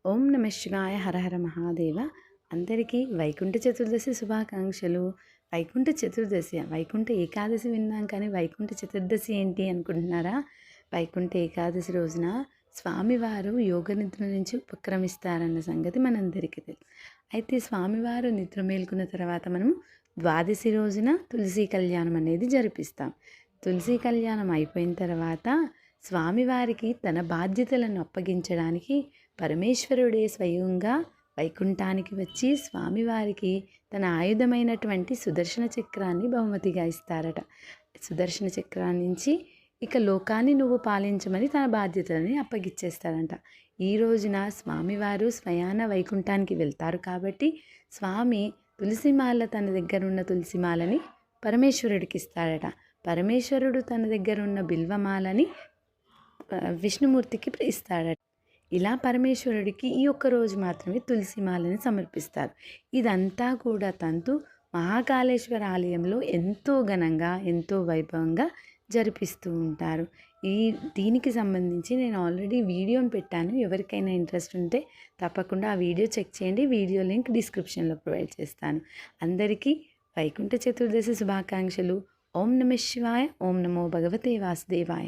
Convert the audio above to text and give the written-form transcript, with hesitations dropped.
ఓం నమ శివాయ. హర హర మహాదేవ. అందరికీ వైకుంఠ చతుర్దశి శుభాకాంక్షలు. వైకుంఠ చతుర్దశి, వైకుంఠ ఏకాదశి విన్నాం కానీ వైకుంఠ చతుర్దశి ఏంటి అనుకుంటున్నారా? వైకుంఠ ఏకాదశి రోజున స్వామివారు యోగ నిద్ర నుంచి ఉపక్రమిస్తారన్న సంగతి మనందరికీ తెలుసు. అయితే స్వామివారు నిద్ర మేల్కున్న తర్వాత మనము ద్వాదశి రోజున తులసి కళ్యాణం అనేది జరిపిస్తాం. తులసి కళ్యాణం అయిపోయిన తర్వాత స్వామివారికి తన బాధ్యతలను అప్పగించడానికి పరమేశ్వరుడే స్వయంగా వైకుంఠానికి వచ్చి స్వామివారికి తన ఆయుధమైనటువంటి సుదర్శన చక్రాన్ని బహుమతిగా ఇస్తారట. సుదర్శన చక్రాన్ని నుంచి ఇక లోకాన్ని నువ్వు పాలించమని తన బాధ్యతలని అప్పగిచ్చేస్తారంట. ఈ రోజున స్వామివారు స్వయాన వైకుంఠానికి వెళ్తారు కాబట్టి స్వామి తులసిమాల తన దగ్గర ఉన్న తులసిమాలని పరమేశ్వరుడికి ఇస్తాడట. పరమేశ్వరుడు తన దగ్గర ఉన్న బిల్వమాలని విష్ణుమూర్తికి ఇస్తాడట. ఇలా పరమేశ్వరుడికి ఈ ఒక్క రోజు మాత్రమే తులసిమాలని సమర్పిస్తారు. ఇదంతా కూడా తంతు మహాకాళేశ్వర ఆలయంలో ఎంతో ఘనంగా ఎంతో వైభవంగా జరిపిస్తూ ఉంటారు. దీనికి సంబంధించి నేను ఆల్రెడీ వీడియోని పెట్టాను. ఎవరికైనా ఇంట్రెస్ట్ ఉంటే తప్పకుండా ఆ వీడియో చెక్ చేయండి. వీడియో లింక్ డిస్క్రిప్షన్లో ప్రొవైడ్ చేస్తాను. అందరికీ వైకుంఠ చతుర్దశి శుభాకాంక్షలు. ఓం నమ శివాయ. ఓం నమో భగవతే వాసుదేవాయ.